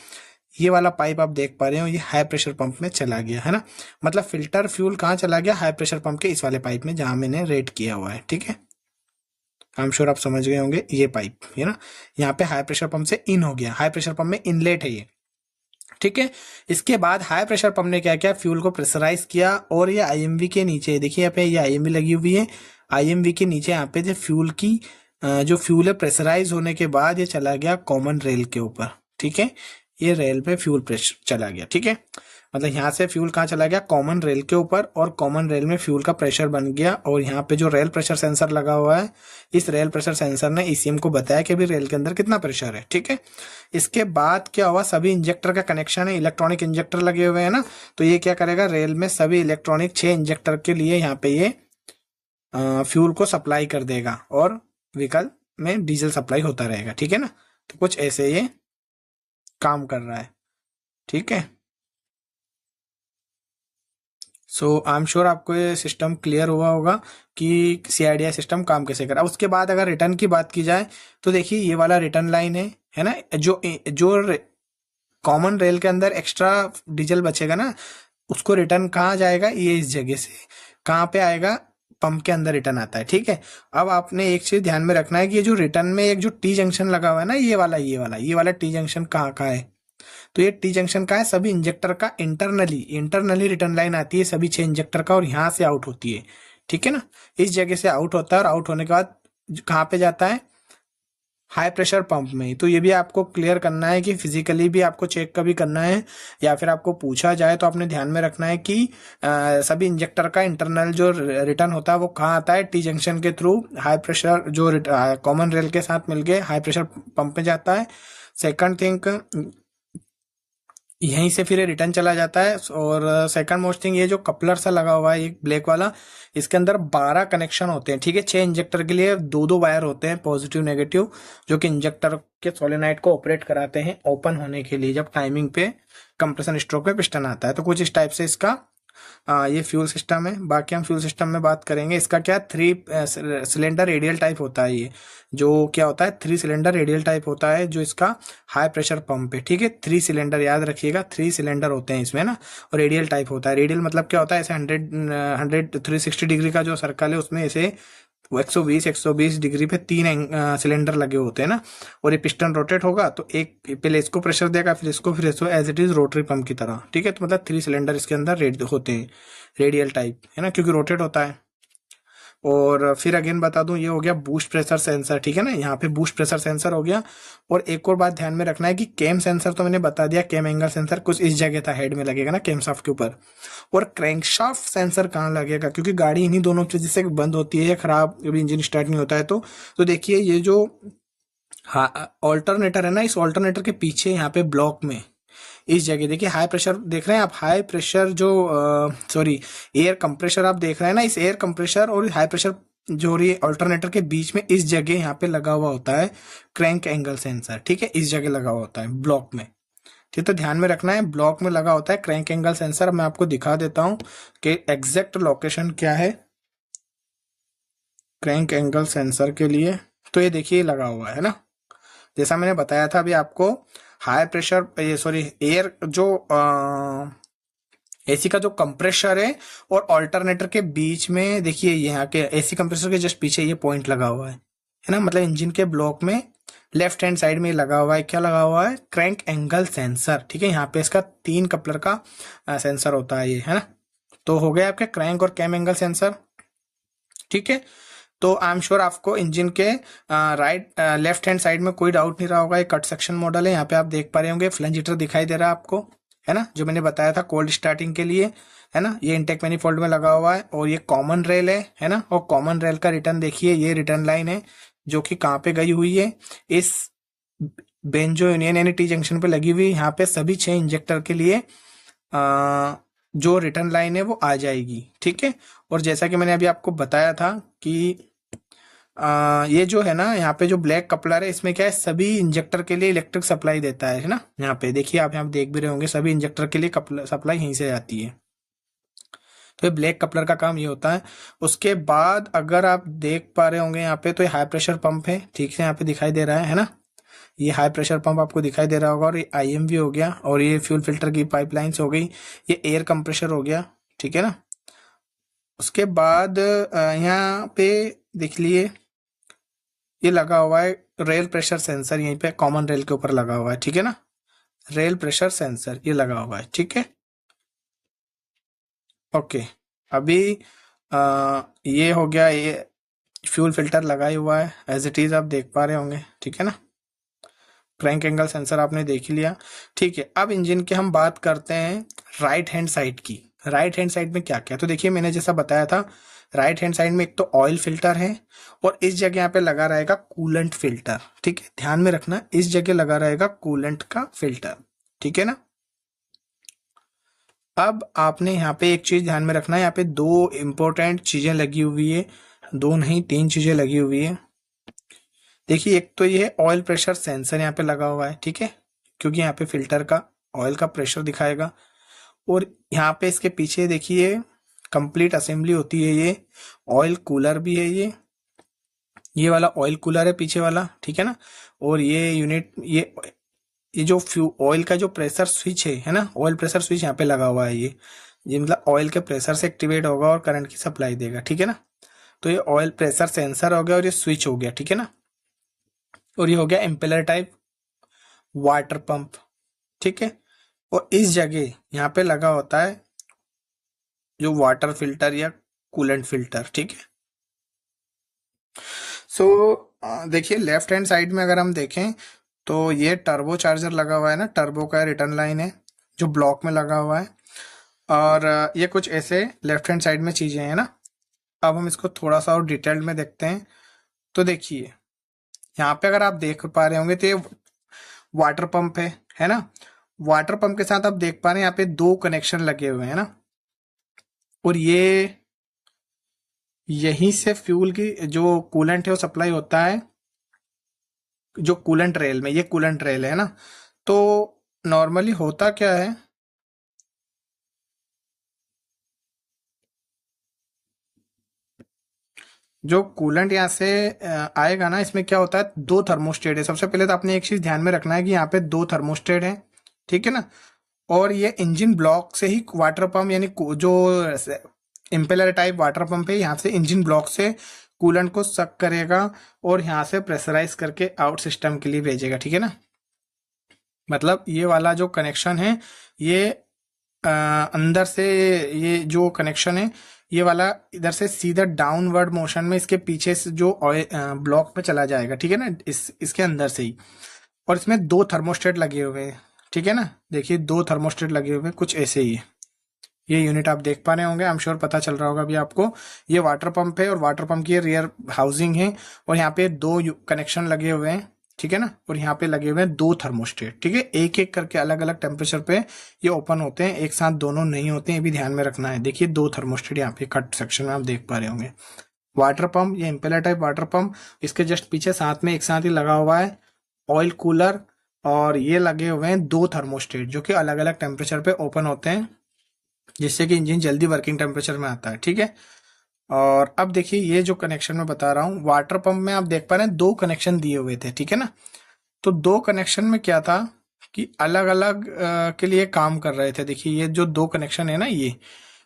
ये वाला पाइप आप देख पा रहे हो, ये हाई प्रेशर पंप में चला गया है ना, मतलब फिल्टर फ्यूल कहाँ चला गया, हाई प्रेशर पंप के इस वाले पाइप में जहां मैंने रेट किया हुआ है, ठीक है। आई एम श्योर आप समझ गए होंगे, ये पाइप है ना, यहाँ पे हाई प्रेशर पंप से इन हो गया, हाई प्रेशर पंप में इनलेट है ये, ठीक है। इसके बाद हाई प्रेशर पंप ने क्या किया, फ्यूल को प्रेशराइज किया, और ये आईएमवी के नीचे देखिए, यहाँ पे ये आईएमवी लगी हुई है, आईएमवी के नीचे यहाँ पे जो फ्यूल की जो फ्यूल है प्रेशराइज होने के बाद ये चला गया कॉमन रेल के ऊपर, ठीक है, ये रेल पे फ्यूल प्रेशर चला गया, ठीक है, मतलब यहाँ से फ्यूल कहाँ चला गया, कॉमन रेल के ऊपर, और कॉमन रेल में फ्यूल का प्रेशर बन गया, और यहाँ पे जो रेल प्रेशर सेंसर लगा हुआ है, इस रेल प्रेशर सेंसर ने ईसीएम को बताया कि अभी रेल के अंदर कितना प्रेशर है, ठीक है। इसके बाद क्या हुआ, सभी इंजेक्टर का कनेक्शन है, इलेक्ट्रॉनिक इंजेक्टर लगे हुए हैं ना, तो ये क्या करेगा, रेल में सभी इलेक्ट्रॉनिक 6 इंजेक्टर के लिए यहाँ पे ये फ्यूल को सप्लाई कर देगा, और व्हीकल में डीजल सप्लाई होता रहेगा, ठीक है ना, तो कुछ ऐसे ये काम कर रहा है, ठीक है। सो आई एम श्योर आपको ये सिस्टम क्लियर हुआ होगा कि सीआईडीआई सिस्टम काम कैसे करा। उसके बाद अगर रिटर्न की बात की जाए तो देखिए ये वाला रिटर्न लाइन है ना, जो जो कॉमन रेल के अंदर एक्स्ट्रा डीजल बचेगा ना, उसको रिटर्न कहाँ जाएगा, ये इस जगह से कहाँ पे आएगा, पंप के अंदर रिटर्न आता है, ठीक है। अब आपने एक चीज ध्यान में रखना है कि ये जो रिटर्न में एक जो टी जंक्शन लगा हुआ है ना, ये वाला टी जंक्शन कहाँ का है, तो ये टी जंक्शन का है, सभी इंजेक्टर का इंटरनली रिटर्न लाइन आती है सभी 6 इंजेक्टर का, और यहाँ से आउट होती है, ठीक है ना, इस जगह से आउट होता है, और आउट होने के बाद कहाँ पे जाता है, हाई प्रेशर पंप में। तो ये भी आपको क्लियर करना है कि फिजिकली भी आपको चेक कभी करना है, या फिर आपको पूछा जाए तो आपने ध्यान में रखना है कि सभी इंजेक्टर का इंटरनल जो रिटर्न होता है वो कहाँ आता है, टी जंक्शन के थ्रू हाई प्रेशर जो कॉमन रेल के साथ मिलके हाई प्रेशर पंप में जाता है। सेकंड थिंग, यहीं से फिर रिटर्न चला जाता है। और सेकंड मोस्ट थिंग, ये जो कपलर सा लगा हुआ है एक ब्लैक वाला, इसके अंदर 12 कनेक्शन होते हैं, ठीक है, 6 इंजेक्टर के लिए 2-2 वायर होते हैं, पॉजिटिव नेगेटिव, जो कि इंजेक्टर के सोलेनाइड को ऑपरेट कराते हैं ओपन होने के लिए जब टाइमिंग पे कंप्रेशन स्ट्रोक में पिस्टन आता है। तो कुछ इस टाइप से इसका ये फ्यूल सिस्टम है। बाकी हम फ्यूल सिस्टम में बात करेंगे। इसका क्या 3 सिलेंडर रेडियल टाइप होता है, ये जो क्या होता है 3 सिलेंडर रेडियल टाइप होता है जो इसका हाई प्रेशर पंप है, ठीक है। 3 सिलेंडर याद रखिएगा, 3 सिलेंडर होते हैं इसमें ना, और रेडियल टाइप होता है। रेडियल मतलब क्या होता है, ऐसे 360 डिग्री का जो सर्कल है उसमें ऐसे 120 डिग्री पे 3 सिलेंडर लगे होते हैं ना, और ये पिस्टन रोटेट होगा तो एक पहले इसको प्रेशर देगा, फिर इसको as it is rotary pump की तरह, ठीक है। तो मतलब 3 सिलेंडर इसके अंदर होते हैं रेडियल टाइप, है ना, क्योंकि रोटेट होता है। और फिर अगेन बता दूं, ये हो गया बूस्ट प्रेशर सेंसर, ठीक है ना, यहाँ पे बूस्ट प्रेशर सेंसर हो गया। और एक और बात ध्यान में रखना है कि कैम सेंसर तो मैंने बता दिया, कैम एंगल सेंसर कुछ इस जगह था, हेड में लगेगा ना कैम शाफ्ट के ऊपर। और क्रैंकशाफ्ट सेंसर कहाँ लगेगा, क्योंकि गाड़ी इन्हीं दोनों चीज से बंद होती है या खराब, कभी इंजन स्टार्ट नहीं होता है। तो देखिए ये जो ऑल्टरनेटर है ना, इस ऑल्टरनेटर के पीछे यहाँ पे ब्लॉक में इस जगह देखिए हाई प्रेशर देख रहे हैं आप, हाई प्रेशर जो सॉरी एयर कंप्रेशर आप देख रहे हैं ना, इस एयर कंप्रेशर और हाई प्रेशर जो ये अल्टरनेटर के बीच में इस जगह यहाँ पे लगा हुआ होता है क्रैंक एंगल सेंसर, ठीक है, इस जगह लगा हुआ होता है ब्लॉक में, ठीक। तो ध्यान में रखना है ब्लॉक में लगा होता है क्रैंक एंगल सेंसर। मैं आपको दिखा देता हूं कि एग्जैक्ट लोकेशन क्या है क्रैंक एंगल सेंसर के लिए। तो ये देखिए लगा हुआ है ना, जैसा मैंने बताया था अभी आपको, हाई प्रेशर ये सॉरी एयर जो एसी का जो कंप्रेसर है और ऑल्टरनेटर के बीच में देखिए यहाँ के एसी कंप्रेसर के जस्ट पीछे ये पॉइंट लगा हुआ है ना, मतलब इंजन के ब्लॉक में लेफ्ट हैंड साइड में लगा हुआ है, क्या लगा हुआ है, क्रैंक एंगल सेंसर। ठीक है, यहाँ पे इसका 3 कपलर का सेंसर होता है ये, है ना। तो हो गया आपके क्रैंक और कैम एंगल सेंसर। ठीक है, तो आई एम श्योर आपको इंजन के लेफ्ट हैंड साइड में कोई डाउट नहीं रहा होगा। ये कट सेक्शन मॉडल है, यहाँ पे आप देख पा रहे होंगे फ्लैंज हीटर दिखाई दे रहा है आपको, है ना, जो मैंने बताया था कोल्ड स्टार्टिंग के लिए, है ना। ये इंटेक मैनिफोल्ड में लगा हुआ है और ये कॉमन रेल है ना। और कॉमन रेल का रिटर्न देखिए, ये रिटर्न लाइन है जो कि कहाँ पे गई हुई है, इस बेंजो यूनियन यानी टी जंक्शन पे लगी हुई। यहाँ पे सभी 6 इंजेक्टर के लिए जो रिटर्न लाइन है वो आ जाएगी। ठीक है, और जैसा कि मैंने अभी आपको बताया था कि ये जो है ना, यहाँ पे जो ब्लैक कपलर है, इसमें क्या है, सभी इंजेक्टर के लिए इलेक्ट्रिक सप्लाई देता है ना। यहाँ पे देखिए, आप यहाँ पे देख भी रहे होंगे, सभी इंजेक्टर के लिए सप्लाई यहीं से आती है। तो ये ब्लैक कपलर का काम ये होता है। उसके बाद अगर आप देख पा रहे होंगे यहाँ पे, तो ये हाई प्रेशर पंप है, ठीक से यहाँ पे दिखाई दे रहा है ना। ये हाई प्रेशर पंप आपको दिखाई दे रहा होगा, और ये आईएमवी हो गया, और ये फ्यूल फिल्टर की पाइपलाइंस हो गई, ये एयर कंप्रेशर हो गया। ठीक है ना। उसके बाद यहाँ पे देख लिए, ये लगा हुआ है रेल प्रेशर सेंसर, यहीं पे कॉमन रेल के ऊपर लगा हुआ है। ठीक है ना, रेल प्रेशर सेंसर ये लगा हुआ है। ठीक है, ओके। अभी ये हो गया, ये फ्यूल फिल्टर लगाया हुआ है एज इट इज, आप देख पा रहे होंगे। ठीक है ना, क्रैंक एंगल सेंसर आपने देख ही लिया। ठीक है, अब इंजन की हम बात करते हैं राइट हैंड साइड की। राइट हैंड साइड में क्या क्या, तो देखिए मैंने जैसा बताया था, राइट हैंड साइड में एक तो ऑयल फिल्टर है, और इस जगह यहाँ पे लगा रहेगा कूलेंट फिल्टर। ठीक है, ध्यान में रखना, इस जगह लगा रहेगा कूलेंट का फिल्टर। ठीक है ना। अब आपने यहाँ पे एक चीज ध्यान में रखना है, यहाँ पे 2 इंपॉर्टेंट चीजें लगी हुई है, 2 नहीं 3 चीजें लगी हुई है। देखिए, एक तो ये ऑयल प्रेशर सेंसर यहाँ पे लगा हुआ है। ठीक है, क्योंकि यहाँ पे फिल्टर का ऑयल का प्रेशर दिखाएगा। और यहाँ पे इसके पीछे देखिए कंप्लीट असेंबली होती है, ये ऑयल कूलर भी है, ये वाला ऑयल कूलर है पीछे वाला। ठीक है ना। और ये यूनिट, ये जो ऑयल का जो प्रेशर स्विच है ना, ऑयल प्रेशर स्विच यहाँ पे लगा हुआ है, ये मतलब ऑयल के प्रेशर से एक्टिवेट होगा और करंट की सप्लाई देगा। ठीक है ना। तो ये ऑयल प्रेशर सेंसर हो गया, और ये स्विच हो गया। ठीक है ना। और ये हो गया इम्पेलर टाइप वाटर पंप। ठीक है, और इस जगह यहाँ पे लगा होता है जो वाटर फिल्टर या कूलेंट फिल्टर। ठीक है। सो देखिए, लेफ्ट हैंड साइड में अगर हम देखें तो ये टर्बो चार्जर लगा हुआ है ना, टर्बो का रिटर्न लाइन है जो ब्लॉक में लगा हुआ है। और ये कुछ ऐसे लेफ्ट हैंड साइड में चीजें हैं ना। अब हम इसको थोड़ा सा और डिटेल्ड में देखते हैं। तो देखिए, यहाँ पे अगर आप देख पा रहे होंगे तो ये वाटर पंप है ना। वाटर पंप के साथ आप देख पा रहे हैं यहाँ पे 2 कनेक्शन लगे हुए हैं ना। और ये यहीं से फ्यूल की जो कूलेंट है वो सप्लाई होता है, जो कूलेंट रेल में, ये कूलेंट रेल है ना। तो नॉर्मली होता क्या है, जो कूलेंट यहाँ से आएगा ना, इसमें क्या होता है, 2 थर्मोस्टेट है। सबसे पहले तो आपने एक चीज ध्यान में रखना है कि यहाँ पे 2 थर्मोस्टेट है। ठीक है ना। और ये इंजन ब्लॉक से ही वाटर पंप, यानी जो इम्पेलर टाइप वाटर पंप है, यहाँ से इंजन ब्लॉक से कूलेंट को सक करेगा और यहाँ से प्रेशराइज करके आउट सिस्टम के लिए भेजेगा। ठीक है ना। मतलब ये वाला जो कनेक्शन है, ये अंदर से, ये जो कनेक्शन है ये वाला इधर से सीधा डाउनवर्ड मोशन में इसके पीछे से जो ब्लॉक में चला जाएगा। ठीक है ना, इसके अंदर से ही। और इसमें 2 थर्मोस्टेट लगे हुए हैं। ठीक है ना, देखिए 2 थर्मोस्टेट लगे हुए हैं, कुछ ऐसे ही है। ये यूनिट आप देख पा रहे होंगे, आई एम श्योर पता चल रहा होगा अभी आपको। ये वाटर पंप है, और वाटर पंप की रियर हाउसिंग है, और यहाँ पे 2 कनेक्शन लगे हुए हैं। ठीक है ना। और यहाँ पे लगे हुए हैं 2 थर्मोस्टेट। ठीक है, एक एक करके अलग अलग टेम्परेचर पे ये ओपन होते हैं, एक साथ दोनों नहीं होते हैं, ये भी ध्यान में रखना है। देखिए 2 थर्मोस्टेट यहाँ पे कट सेक्शन में आप देख पा रहे होंगे। वाटर पंप, ये इम्पेलर टाइप वाटर पंप, इसके जस्ट पीछे साथ में एक साथ ही लगा हुआ है ऑयल कूलर, और ये लगे हुए हैं 2 थर्मोस्टेट जो कि अलग अलग टेम्परेचर पे ओपन होते हैं, जिससे कि इंजन जल्दी वर्किंग टेम्परेचर में आता है। ठीक है। और अब देखिए, ये जो कनेक्शन मैं बता रहा हूँ वाटर पंप में, आप देख पा रहे हैं 2 कनेक्शन दिए हुए थे। ठीक है ना। तो 2 कनेक्शन में क्या था कि अलग अलग के लिए काम कर रहे थे। देखिए ये जो दो कनेक्शन है ना, ये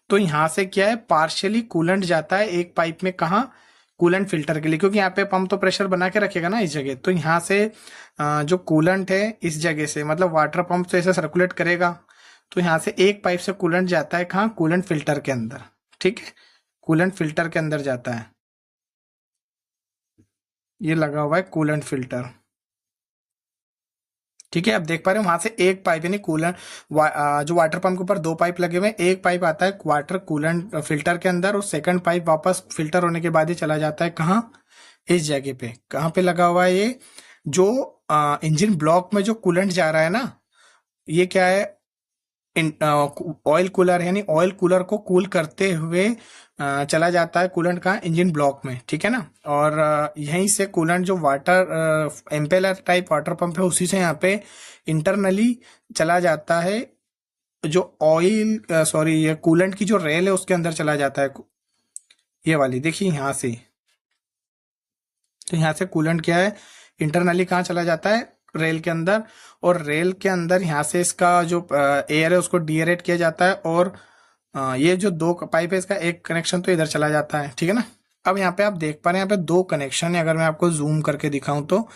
तो यहाँ से क्या है, पार्शियली कूलेंट जाता है एक पाइप में, कहाँ, कूलेंट फिल्टर के लिए, क्योंकि यहाँ पे पंप तो प्रेशर बना के रखेगा ना इस जगह। तो यहाँ से जो कूलेंट है इस जगह से, मतलब वाटर पंप से ऐसे सर्कुलेट करेगा, तो यहाँ से एक पाइप से कूलेंट जाता है कहाँ, कूलेंट फिल्टर के अंदर। ठीक है, कूलेंट फिल्टर के अंदर जाता है, ये लगा हुआ है कूलेंट फिल्टर। ठीक है, अब देख पा रहे हो वहां से एक पाइप, यानी कूलेंट जो वाटर पंप के ऊपर दो पाइप लगे हुए हैं, एक पाइप आता है वाटर कूलेंट फिल्टर के अंदर, और सेकंड पाइप वापस फिल्टर होने के बाद ही चला जाता है कहाँ, इस जगह पे। कहाँ पे लगा हुआ है ये, जो इंजन ब्लॉक में जो कूलेंट जा रहा है ना, ये क्या है, ऑयल कूलर, यानी ऑयल कूलर को कूल करते हुए चला जाता है कूलेंट का इंजन ब्लॉक में। ठीक है ना, और यहीं से कूलेंट जो water impeller type water pump है, उसी से यहाँ पे इंटरनली चला जाता है, जो ऑयल सॉरी ये कूलेंट की जो रेल है उसके अंदर चला जाता है, ये वाली देखिए यहाँ से। तो यहाँ से कूलेंट क्या है, इंटरनली कहाँ चला जाता है, रेल के अंदर, और रेल के अंदर यहाँ से इसका जो एयर है उसको डीएरेट किया जाता है, और ये जो दो पाइप है इसका एक कनेक्शन तो इधर चला जाता है। ठीक है ना, अब यहाँ पे आप देख पा रहे हैं यहाँ पे दो कनेक्शन है, अगर मैं आपको जूम करके दिखाऊं तो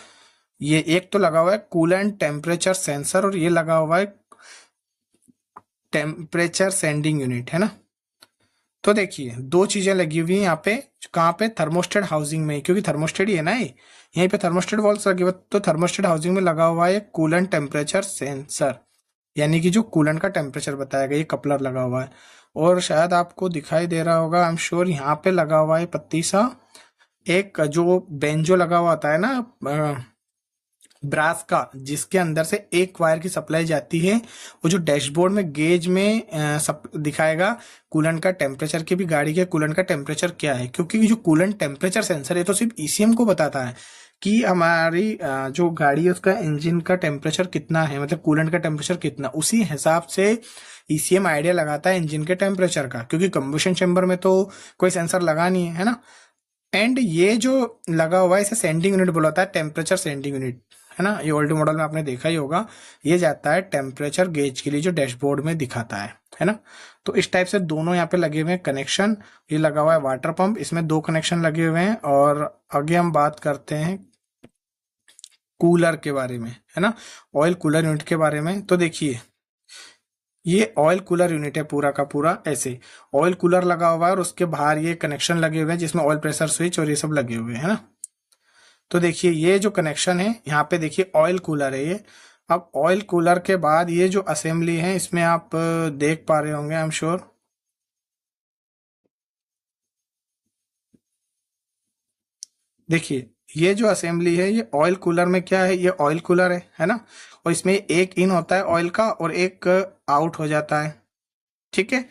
ये एक तो लगा हुआ है कूलेंट टेम्परेचर सेंसर, और ये लगा हुआ है टेम्परेचर सेंडिंग यूनिट, है ना। तो देखिए दो चीजें लगी हुई है यहाँ पे, कहाँ पे, थर्मोस्टेट हाउसिंग में, क्योंकि थर्मोस्टेट ही है ना ये, यहीं पे थर्मोस्टेट वॉल्स लगे हुए, तो थर्मोस्टेट हाउसिंग में लगा हुआ है कूलेंट टेम्परेचर सेंसर, यानी कि जो कूलेंट का टेम्परेचर बताएगा, ये कपलर लगा हुआ है। और शायद आपको दिखाई दे रहा होगा, आई एम श्योर, यहाँ पे लगा हुआ है पत्ती सा एक जो बेंजो लगा हुआ होता है ना ब्रास का, जिसके अंदर से एक वायर की सप्लाई जाती है, वो जो डैशबोर्ड में गेज में दिखाएगा कूलेंट का टेम्परेचर की भी, गाड़ी के कूलेंट का टेम्परेचर क्या है, क्योंकि जो कूलेंट टेम्परेचर सेंसर है तो सिर्फ ईसीएम को बताता है कि हमारी जो गाड़ी है उसका इंजन का टेम्परेचर कितना है, मतलब कूलेंट का टेम्परेचर कितना, उसी हिसाब से ईसीएम आइडिया लगाता है इंजन के टेम्परेचर का, क्योंकि कंबशन चेंबर में तो कोई सेंसर लगा नहीं है ना। एंड ये जो लगा हुआ है इसे सेंडिंग यूनिट बोला जाता है, टेम्परेचर सेंडिंग यूनिट, है ना। ये ओल्ड मॉडल में आपने देखा ही होगा, ये जाता है टेम्परेचर गेज के लिए जो डैशबोर्ड में दिखाता है ना। तो इस टाइप से दोनों यहाँ पे लगे हुए हैं कनेक्शन, ये लगा हुआ है वाटर पंप, इसमें दो कनेक्शन लगे हुए हैं। और आगे हम बात करते हैं कूलर के बारे में, है ना, ऑयल कूलर यूनिट के बारे में। तो देखिए ये ऑयल कूलर यूनिट है पूरा का पूरा, ऐसे ऑयल कूलर लगा हुआ है और उसके बाहर ये कनेक्शन लगे हुए हैं जिसमें ऑयल प्रेशर स्विच और ये सब लगे हुए हैं, है ना। तो देखिए ये जो कनेक्शन है यहाँ पे, देखिए ऑयल कूलर है ये। अब ऑयल कूलर के बाद ये जो असेंबली है इसमें आप देख पा रहे होंगे, आई एम श्योर, देखिए ये जो असेंबली है ये ऑयल कूलर में क्या है, ये ऑयल कूलर है ना। और इसमें एक इन होता है ऑयल का और एक आउट हो जाता है। ठीक है,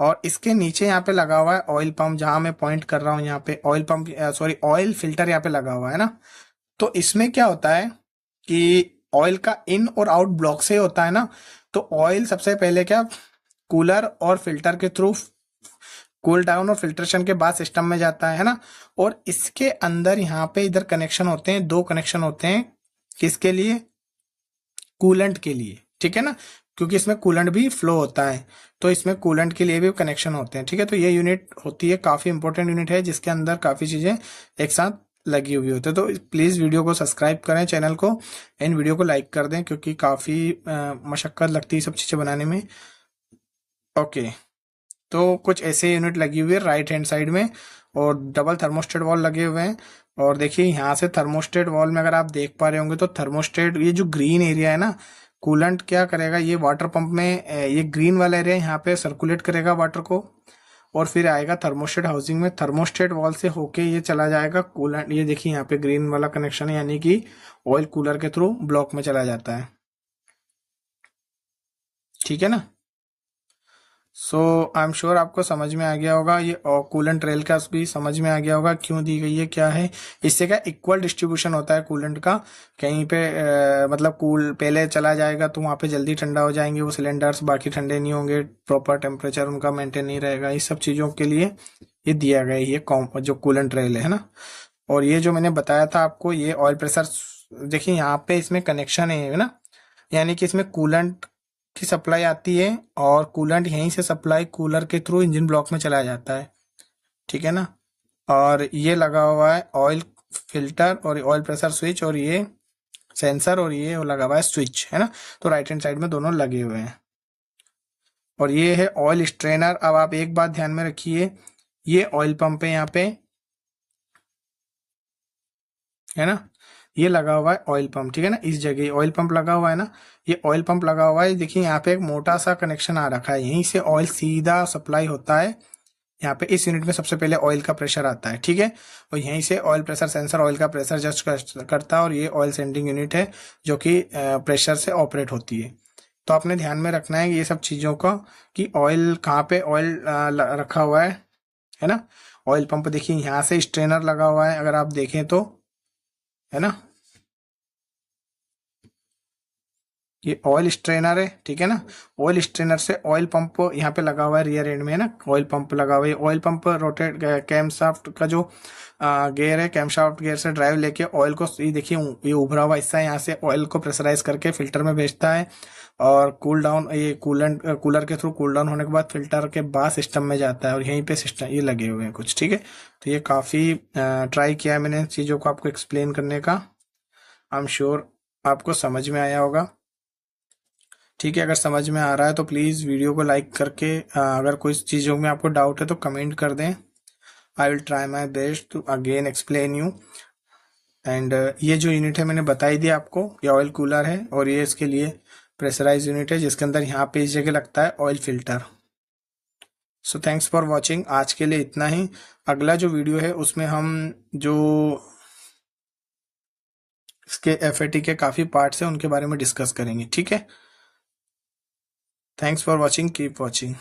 और इसके नीचे यहाँ पे लगा हुआ है ऑयल पंप, जहां मैं पॉइंट कर रहा हूँ यहाँ पे oil pump, sorry oil filter यहाँ पे लगा हुआ है ना। तो इसमें क्या होता है कि ऑयल का इन और आउट ब्लॉक से होता है ना। तो ऑयल सबसे पहले क्या, कूलर और फिल्टर के थ्रू कूल डाउन और फिल्ट्रेशन के बाद सिस्टम में जाता है ना। और इसके अंदर यहाँ पे इधर कनेक्शन होते हैं, दो कनेक्शन होते हैं, किसके लिए, कूलेंट के लिए। ठीक है ना, क्योंकि इसमें कूलेंट भी फ्लो होता है, तो इसमें कूलेंट के लिए भी कनेक्शन होते हैं। ठीक है, तो ये यूनिट होती है, काफी इंपॉर्टेंट यूनिट है, जिसके अंदर काफी चीजें एक साथ लगी हुई होती है। तो प्लीज वीडियो को सब्सक्राइब करें चैनल को, इन वीडियो को लाइक कर दें, क्योंकि काफी मशक्कत लगती है सब चीजें बनाने में। ओके, तो कुछ ऐसे यूनिट लगी हुई है राइट हैंड साइड में, और डबल थर्मोस्टेट वॉल लगे हुए हैं। और देखिए यहाँ से थर्मोस्टेट वॉल में अगर आप देख पा रहे होंगे तो थर्मोस्टेट, ये जो ग्रीन एरिया है ना, कूलेंट क्या करेगा, ये वाटर पंप में ये ग्रीन वाला एरिया यहाँ पे सर्कुलेट करेगा वाटर को, और फिर आएगा थर्मोस्टेट हाउसिंग में, थर्मोस्टेट वॉल से होके ये चला जाएगा कूलेंट। ये देखिए यहाँ पे ग्रीन वाला कनेक्शन है, यानी कि ऑयल कूलर के थ्रू ब्लॉक में चला जाता है। ठीक है ना, सो आई एम श्योर आपको समझ में आ गया होगा, ये कूलेंट रेल का भी समझ में आ गया होगा क्यों दी गई है, क्या है इससे, क्या इक्वल डिस्ट्रीब्यूशन होता है कूलेंट का। कहीं पे मतलब कूल पहले चला जाएगा तो वहां पे जल्दी ठंडा हो जाएंगे वो सिलेंडर्स, बाकी ठंडे नहीं होंगे, प्रॉपर टेम्परेचर उनका मेंटेन नहीं रहेगा। इस सब चीजों के लिए ये दिया गया है ये जो कूलेंट रेल है ना। और ये जो मैंने बताया था आपको, ये ऑयल प्रेशर, देखिए यहाँ पे इसमें कनेक्शन है ना, यानी कि इसमें कूलेंट की सप्लाई आती है और कूलेंट यहीं से सप्लाई कूलर के थ्रू इंजन ब्लॉक में चला जाता है, ठीक है ना। और ये लगा हुआ है ऑयल फिल्टर और ऑयल प्रेशर स्विच और ये सेंसर और ये लगा हुआ है स्विच, है ना। तो राइट हैंड साइड में दोनों लगे हुए हैं। और ये है ऑयल स्ट्रेनर। अब आप एक बात ध्यान में रखिए, ये ऑयल पंप है यहाँ पे, है ना। ये लगा हुआ है ऑयल पंप, ठीक है ना। इस जगह ऑयल पंप लगा हुआ है ना, ये ऑयल पंप लगा हुआ है। देखिए यहाँ पे एक मोटा सा कनेक्शन आ रखा है, यहीं से ऑयल सीधा सप्लाई होता है। यहाँ पे इस यूनिट में सबसे पहले ऑयल का प्रेशर आता है, ठीक है। और यहीं से ऑयल प्रेशर सेंसर ऑयल का प्रेशर जस्ट करता है और ये ऑयल सेंडिंग यूनिट है जो कि प्रेशर से ऑपरेट होती है। तो आपने ध्यान में रखना है ये सब चीज़ों का, कि ऑयल कहाँ पे ऑयल रखा हुआ है ना। ऑयल पंप देखिए यहाँ से स्ट्रेनर लगा हुआ है, अगर आप देखें तो, है ना। ये ऑयल स्ट्रेनर है, ठीक है ना। ऑयल स्ट्रेनर से ऑयल पंप यहाँ पे लगा हुआ है रियर एंड में, है ना। ऑयल पंप लगा हुआ है, oil pump rotate cam shaft का जो गियर है, कैम शाफ्ट गियर से ड्राइव लेके ऑयल को, ये देखिए ये उभरा हुआ हिस्सा है, यहाँ से ऑयल को प्रेशराइज करके फिल्टर में भेजता है और कूल डाउन, ये कूलेंट कूलर के थ्रू कूल डाउन होने के बाद फिल्टर के बाद सिस्टम में जाता है और यहीं पे सिस्टम ये लगे हुए हैं कुछ, ठीक है। तो ये काफ़ी ट्राई किया है मैंने चीज़ों को आपको एक्सप्लेन करने का। आई एम श्योर आपको समझ में आया होगा, ठीक है। अगर समझ में आ रहा है तो प्लीज़ वीडियो को लाइक करके, अगर कोई चीज़ों में आपको डाउट है तो कमेंट कर दें। I will try my best to again explain you. And ये जो यूनिट है मैंने बताई दी आपको, ये ऑयल कूलर है और ये इसके लिए प्रेशराइज यूनिट है जिसके अंदर यहाँ पे इस जगह लगता है oil filter. So thanks for watching, आज के लिए इतना ही। अगला जो वीडियो है उसमें हम जो इसके एफएटी के काफ़ी पार्ट्स हैं उनके बारे में डिस्कस करेंगे, ठीक है। Thanks for watching, keep watching.